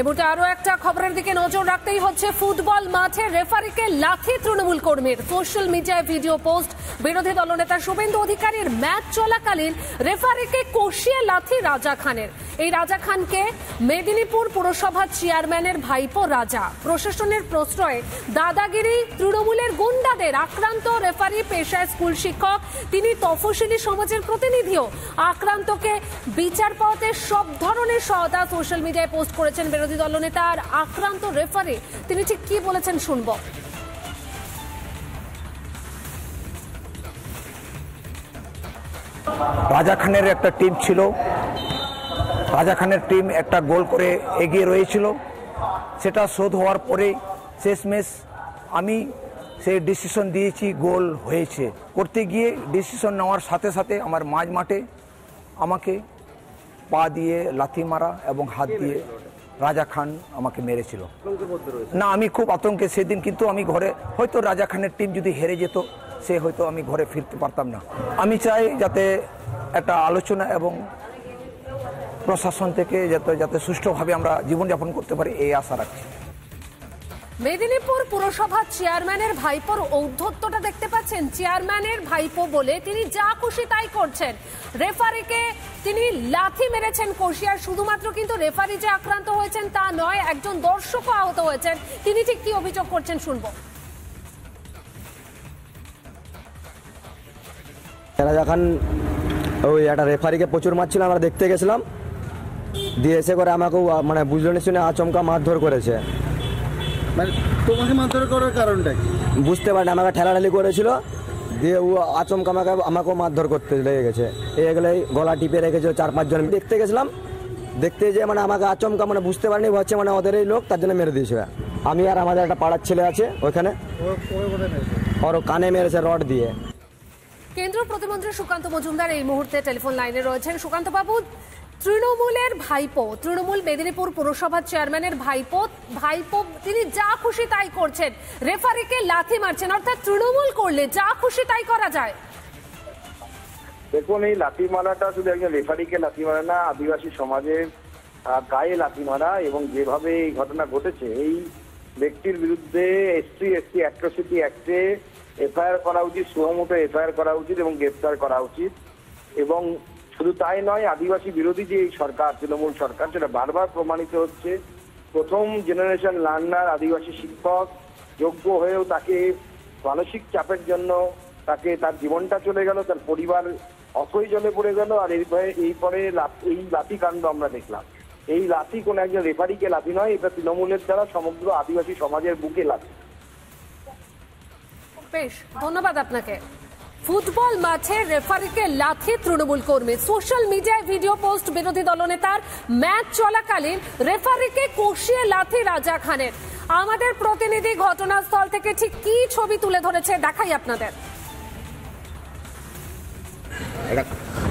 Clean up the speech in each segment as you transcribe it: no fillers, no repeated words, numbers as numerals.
এবারে আরো একটা খবরের দিকে নজর রাখতেই হচ্ছে। ফুটবল মাঠে রেফারিকে লাথি তৃণমূল কর্মীর। সোশ্যাল মিডিয়ায় ভিডিও পোস্ট। বিরোধী দলনেতা শুভেন্দু অধিকারীর ম্যাচ চলাকালীন রেফারিকে কষিয়ে লাথি রাজা খানের। এই রাজা খানকে মেদিনীপুর পুরসভার চেয়ারম্যানের ভাইপো রাজা। প্রশাসনের প্রশ্রয়ে দাদাগিরি তৃণমূলের গুন্ডাদের। আক্রান্ত রেফারি পেশায় স্কুল শিক্ষক, তিনি তফসিলি সমাজের প্রতিনিধিও। আক্রান্তকে বিচার পাওয়াতে সব ধরনের সহায়তা সোশ্যাল মিডিয়ায় পোস্ট করেছেন বিরোধী দলনেতা। আর আক্রান্ত রেফারি তিনি ঠিক কি বলেছেন শুনব। রাজা খানের একটা টিম ছিল, রাজা খানের টিম একটা গোল করে এগিয়ে রয়েছিল। সেটা শোধ হওয়ার পরে শেষমেশ আমি সেই ডিসিশন দিয়েছি, গোল হয়েছে। করতে গিয়ে ডিসিশন নেওয়ার সাথে সাথে আমার মাঝ মাঠে আমাকে পা দিয়ে লাথি মারা এবং হাত দিয়ে রাজা খান আমাকে মেরেছিল। না, আমি খুব আতঙ্কে সেদিন, কিন্তু আমি ঘরে, হয়তো রাজা খানের টিম যদি হেরে যেত সে হয়তো আমি ঘরে ফিরতে পারতাম না। আমি চাই যাতে একটা আলোচনা এবং প্রশাসন থেকে যাতে সুষ্ঠুভাবে আমরা জীবনযাপন করতে পারি, এই আশা রাখছি। মেদিনীপুর পুরসভার চেয়ারম্যানের ভাইপোর ঔদ্ধত্যটা দেখতে পাচ্ছেন। চেয়ারম্যানের ভাইপো বলে তিনি যা খুশি তাই করছেন। রেফারিকে তিনি লাথি মেরেছেন কষিয়ার। শুধুমাত্র কিন্তু রেফারি যে আক্রান্ত হয়েছেন তা নয়, একজন দর্শকও আহত হয়েছেন। তিনি ঠিক কি অভিযোগ করছেন শুনবো। রাজা খান ওই একটা রেফারিকে প্রচুর মারছিল, আমরা দেখতে গেছিলাম, দিয়ে এসে করে আমাকেও মানে বুঝলো না শুনে আচমকা মারধর করেছে। মানে তোমাকে মারধর করার কারণটা কি বুঝতে পারিনি, আমাকে ঠেলাঠালি করেছিল, দিয়ে ও আচমকা আমাকেও মারধর করতে লেগে গেছে। এগুলো গলা টিপে রেখেছে 4-5 জন। দেখতে গেছিলাম, দেখতে যে মানে আমাকে আচমকা মানে বুঝতে পারিনি হচ্ছে মানে ওদের এই লোক, তার জন্য মেরে দিয়েছে। আমি আর আমাদের একটা পাড়ার ছেলে আছে ওইখানে, ওর কানে মেরেছে রড দিয়ে। কেন্দ্রীয় প্রতিমন্ত্রী সুকান্ত মজুমদার এই মুহূর্তে টেলিফোন লাইনে রয়েছেন। সুকান্ত বাবু, তৃণমূলের ভাইপো, তৃণমূল মেদিনীপুর পুরসভার চেয়ারম্যানের ভাইপো তিনি যা খুশি তাই করছেন, রেফারিকে লাথি মারছেন। অর্থাৎ তৃণমূল করলে যা খুশি তাই করা যায়। দেখুন, এই লাথি মারাটা শুধু একজন রেফারিকে লাথি মারা না, আদিবাসী সমাজের গায়ে লাথি মারা। এবং যেভাবে এই ঘটনা ঘটেছে, এই ব্যক্তির বিরুদ্ধে এসসি অ্যাট্রসিটি অ্যাক্টে এফআইআর করা উচিত, সুমোটো এফআইআর করা উচিত এবং গ্রেফতার করা উচিত। এবং শুধু তাই নয়, আদিবাসী বিরোধী যে এই সরকার, তৃণমূল সরকার, সেটা বারবার প্রমাণিত হচ্ছে। প্রথম জেনারেশন লার্নার আদিবাসী শিক্ষক, যোগ্য হয়েও তাকে মানসিক চাপের জন্য তাকে তার জীবনটা চলে গেল, তার পরিবার অথই জলে পড়ে গেল। আর এই লাথি কাণ্ড আমরা দেখলাম। এই লাথি কোন একজন রেফারিকে লাথি নয়, এটা তৃণমূলের দ্বারা সমগ্র আদিবাসী সমাজের বুকে লাথি। বেশ, ধন্যবাদ আপনাকে। ফুটবল মাঠে রেফারিকে লাথি তৃণমূল কর্মী। সোশ্যাল মিডিয়ায় ভিডিও পোস্ট বিরোধী দলনেতার। ম্যাচ চলাকালীন রেফারিকে কষিয়ে লাথি রাজা খানের। আমাদের প্রতিনিধি ঘটনাস্থল থেকে ঠিক কি ছবি তুলে ধরেছে দেখাই আপনাদের।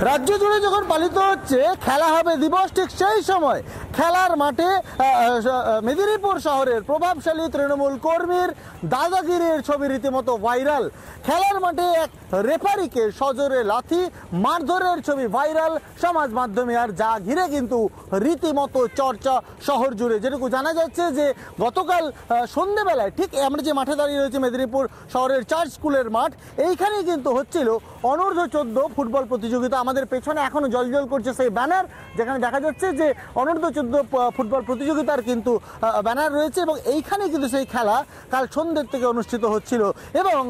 রাজ্য জুড়ে যখন পালিত হচ্ছে খেলা হবে দিবস, ঠিক সেই সময় খেলার মাঠে মেদিনীপুর শহরের প্রভাবশালী তৃণমূল কর্মীর দাদাগিরির ছবি রীতিমতো ভাইরাল। খেলার মাঠে এক রেফারিকে সজোরে লাথি মারধরের ছবি ভাইরাল সমাজ মাধ্যমে। আর যা ঘিরে কিন্তু রীতিমতো চর্চা শহর জুড়ে। যেটুকু জানা যাচ্ছে যে গতকাল সন্ধ্যেবেলায় ঠিক আমরা যে মাঠে দাঁড়িয়ে রয়েছে মেদিনীপুর শহরের চার্চ স্কুলের মাঠ, এইখানেই কিন্তু হচ্ছিল অনূর্ধ্ব 14 ফুটবল প্রতিযোগিতা। আমাদের পেছনে এখনো জলজল করছে সেই ব্যানার, যেখানে দেখা যাচ্ছে যে অনূর্ধ্ব 14 ফুটবল প্রতিযোগিতার কিন্তু ব্যানার রয়েছে। এবং এইখানে কিন্তু সেই খেলা কাল সন্ধ্যের থেকে অনুষ্ঠিত হচ্ছিল। এবং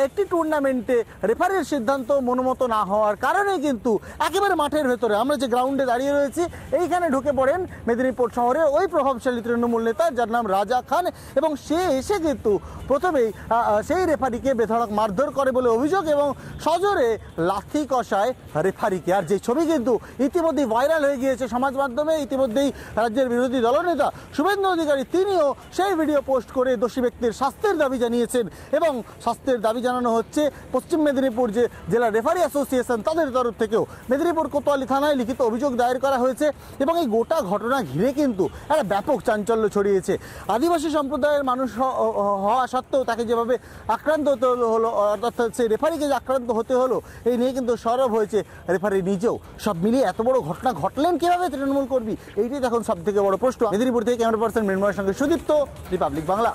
একটি টুর্নামেন্টে রেফারির সিদ্ধান্ত মনোমত না হওয়ার কারণে কিন্তু একেবারে মাঠের ভেতরে আমরা যে গ্রাউন্ডে দাঁড়িয়ে রয়েছি, এইখানে ঢুকে পড়েন মেদিনীপুর শহরে ওই প্রভাবশালী তৃণমূল নেতা যার নাম রাজা খান। এবং সে এসে কিন্তু প্রথমেই সেই রেফারিকে বেধড়ক মারধর করে বলে অভিযোগ এবং সজোরে লাথি কষায় রেফারিকে। আর যে ছবি কিন্তু ইতিমধ্যেই ভাইরাল হয়ে গিয়েছে সমাজ মাধ্যমে। ইতিমধ্যেই রাজ্যের বিরোধী দলনেতা শুভেন্দু অধিকারী তিনিও সেই ভিডিও পোস্ট করে দোষী ব্যক্তির শাস্তির দাবি জানিয়েছেন। এবং শাস্তির দাবি জানানো হচ্ছে পশ্চিম মেদিনীপুর যে জেলা রেফারি অ্যাসোসিয়েশন, তাদের তরফ থেকেও মেদিনীপুর কোতোয়ালি থানায় লিখিত অভিযোগ দায়ের করা হয়েছে। এবং এই গোটা ঘটনা ঘিরে কিন্তু একটা ব্যাপক চাঞ্চল্য ছড়িয়েছে। আদিবাসী সম্প্রদায়ের মানুষ হওয়া সত্ত্বেও তাকে যেভাবে আক্রান্ত হতে হলো, অর্থাৎ সেই রেফারিকে যে আক্রান্ত হতে হলো, এই নিয়ে কিন্তু সরব হয়েছে রেফারি নিজেও। সব মিলিয়ে এত বড় ঘটনা ঘটলেন কিভাবে তৃণমূল কর্মী, এইটাই এখন সব থেকে বড় প্রশ্ন। মেদিনীপুর থেকে ক্যামেরা পার্সন মৃন্ময়ের সঙ্গে সুদীপ্ত, রিপাবলিক বাংলা।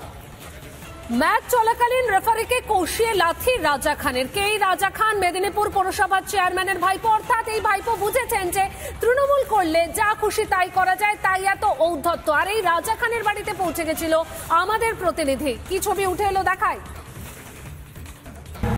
ম্যাচ চলাকালীন রেফারিকে কষিয়ে লাথি রাজা খানের। কে এই রাজা খান? মেদিনীপুর পৌরসভার চেয়ারম্যানের ভাইপো। অর্থাৎ এই ভাইপো বুঝেছেন যে তৃণমূল করলে যা খুশি তাই করা যায়, তাই এত ঔদ্ধত্য। আর এই রাজা খানের বাড়িতে পৌঁছে গেছিল আমাদের প্রতিনিধি। কি ছবি উঠে এলো দেখায়।